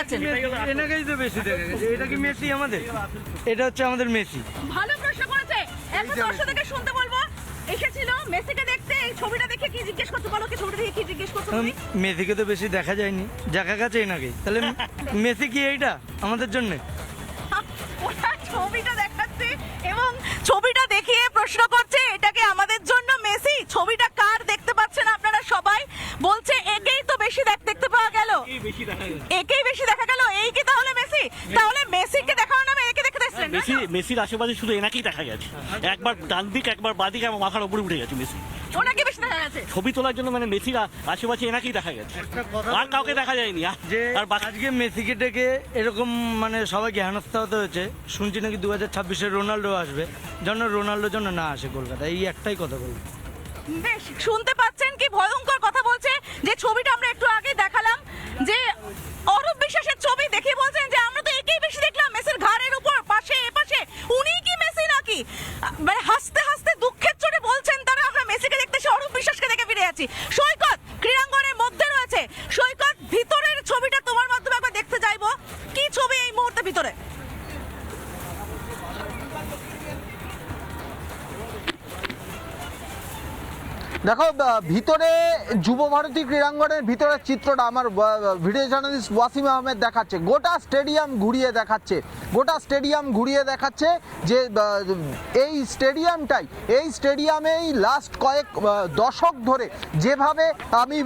আছেন? এনাকেই তো বেশি দেখা গেছে। এটা কি মেসি আমাদের? এটা হচ্ছে আমাদের মেসি। ভালো প্রশ্ন করেছে। এখন দর্শকদেরকে শুনতে বলবো, এসেছিল মেসিকে দেখতে, এই ছবিটা দেখে কি জিজ্ঞেস করতে বলো, কি ছবিটা দেখে কি জিজ্ঞেস করছো তুমি? মেসিকে তো বেশি দেখা যায়নি, দেখা গেছে এনাকে। তাহলে মেসি কি এইটা আমাদের জন্য? ওরা ছবিটা দেখাচ্ছে এবং ছবিটা দেখিয়ে প্রশ্ন করছে এটাকে আমাদের জন্য মেসি। ছবিটা কার দেখতে পাচ্ছেন আপনারা সবাই? বলছে একেই তো বেশি দেখতে পাওয়া গেল, একেই বেশি দেখা গেল। এই কি তাহলে মেসি? তাহলে মেসিকে দেখানো নামে একে দেখতে এসেছেন? মেসির আশেপাশে শুধু এনাকেই দেখা গেছে, একবার ডান দিক একবার বাঁ দিকে আমার মাথার উপরে উঠে গেছে মেসি। ওনাকে বেশি দেখা গেছে ছবি তোলার জন্য, মানে মেসির আশেপাশে এনাকেই দেখা গেছে, আর কাউকে দেখা যায়নি। যে আর আজকে মেসিকে ডেকে এরকম মানে সবাইকে হেনস্থা হতে হয়েছে। শুনছি নাকি 2026-এ রোনাল্ডো আসবে, যেন রোনাল্ডোর জন্য না আসে কলকাতায়। এই একটাই কথা বলবো। বেশ, শুনতে পাচ্ছেন কি ভয়ঙ্কর কথা বলছে। যে ছবিটা আমরা একটু আগে দেখালাম, যে অরূপ বিশ্বাসের ছবি দেখে বলছেন যে আমরা তো একেই বেশি দেখলাম, মেসির ঘাড়ের উপর পাশে এপাশে, উনি কি মেসি নাকি? মানে হাসতে হাসতে দুঃখের চোটে বলছেন তারা আমরা মেসিকে দেখতে এসে অরূপ বিশ্বাসকে দেখে ফিরে যাচ্ছি। সৈকত ক্রীড়াঙ্গনের মধ্যে রয়েছে। সৈকত, ভিতরের ছবিটা তোমার মাধ্যমে একবার দেখতে চাইবো, কি ছবি এই মুহূর্তে ভিতরে? দেখো, ভিতরে যুব ভারতী ক্রীড়াঙ্গনের ভিতরের চিত্রটা আমার ভিডিও জার্নালিস্ট ওয়াসিম আহমেদ দেখাচ্ছে। গোটা স্টেডিয়াম ঘুরিয়ে দেখাচ্ছে যে এই স্টেডিয়ামেই লাস্ট কয়েক দশক ধরে যেভাবে আমি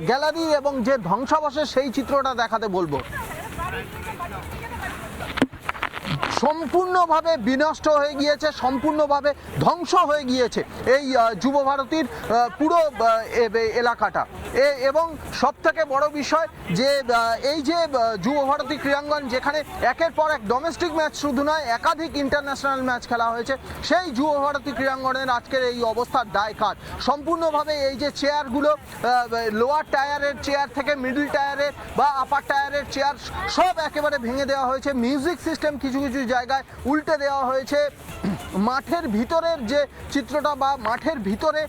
গ্যালারি এবং যে ধ্বংসাবশেষ সেই চিত্রটা দেখাতে বলবো। সম্পূর্ণভাবে বিনষ্ট হয়ে গিয়েছে, সম্পূর্ণভাবে ধ্বংস হয়ে গিয়েছে এই যুব ভারতীর পুরো এলাকাটা। এবং সবথেকে বড় বিষয় যে এই যে যুব ভারতী ক্রীড়াঙ্গন, যেখানে একের পর এক ডোমেস্টিক ম্যাচ শুধু নয় একাধিক ইন্টারন্যাশনাল ম্যাচ খেলা হয়েছে, সেই যুব ভারতী ক্রীড়াঙ্গনের আজকের এই অবস্থার দায় কার? সম্পূর্ণভাবে এই যে চেয়ারগুলো, লোয়ার টায়ারের চেয়ার থেকে মিডল টায়ারের বা আপার টায়ারের চেয়ার সব একেবারে ভেঙে দেওয়া হয়েছে। মিউজিক সিস্টেম কিছু কিছু জায়গায় উল্টে দেওয়া হয়েছে। মাঠের ভিতরের যে চিত্রটা বা মাঠের ভিতরে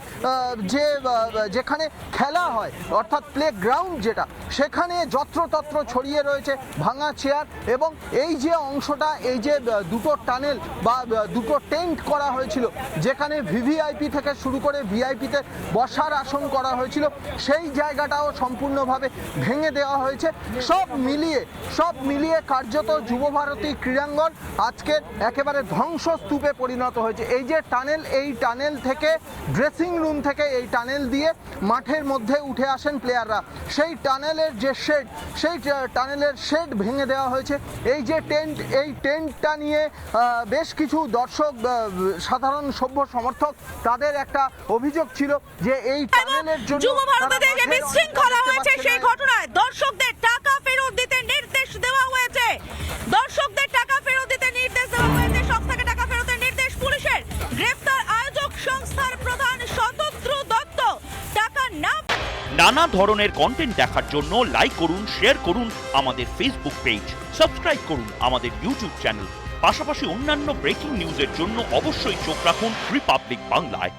যেখানে খেলা হয় অর্থাৎ প্লে গ্রাউন্ড যেটা, সেখানে যত্রতত্র ছড়িয়ে রয়েছে ভাঙা চেয়ার। এবং এই যে অংশটা, এই যে দুটো টানেল বা দুটো টেন্ট করা হয়েছিল, যেখানে ভিভিআইপি থেকে শুরু করে ভিআইপিতে বসার আসন করা হয়েছিল, সেই জায়গাটাও সম্পূর্ণভাবে ভেঙে দেওয়া হয়েছে। সব মিলিয়ে কার্যত যুব ভারতী ক্রীড়াঙ্গন আজকের একেবারে ধ্বংসস্তূপে পরিণত হয়েছে। এই যে টানেল, এই টানেল থেকে ড্রেসিং রুম থেকে এই টানেল দিয়ে মাঠের মধ্যে উঠে আসেন প্লেয়াররা। সেই টানেলের যে শেড, সেই টানেলের শেড ভেঙে দেওয়া হয়েছে। এই যে টেন্ট, এই টেন্টটা নিয়ে বেশ কিছু দর্শক, সাধারণ সভ্য সমর্থক, তাদের একটা অভিযোগ ছিল যে এই টানেলের জন্য যুব ভারতীতে যে বিশৃঙ্খলা হয়েছে সেই ঘটনায় দর্শকদের টাকা ফেরত দিতে নির্দেশ দেওয়া হয়েছে। দর্শকদের টাকা ফেরত দিতে নির্দেশ দেওয়া হয়েছে। সব থেকে টাকা ফেরতের নির্দেশ পুলিশের। গ্রেফতার আয়োজক সংস্থার প্রধান শতদ্রু দত্ত। টাকা না। নানা ধরনের কন্টেন্ট দেখার জন্য লাইক করুন, শেয়ার করুন আমাদের ফেসবুক পেজ, সাবস্ক্রাইব করুন আমাদের ইউটিউব চ্যানেল। পাশাপাশি অন্যান্য ব্রেকিং নিউজের জন্য অবশ্যই চোখ রাখুন রিপাবলিক বাংলায়।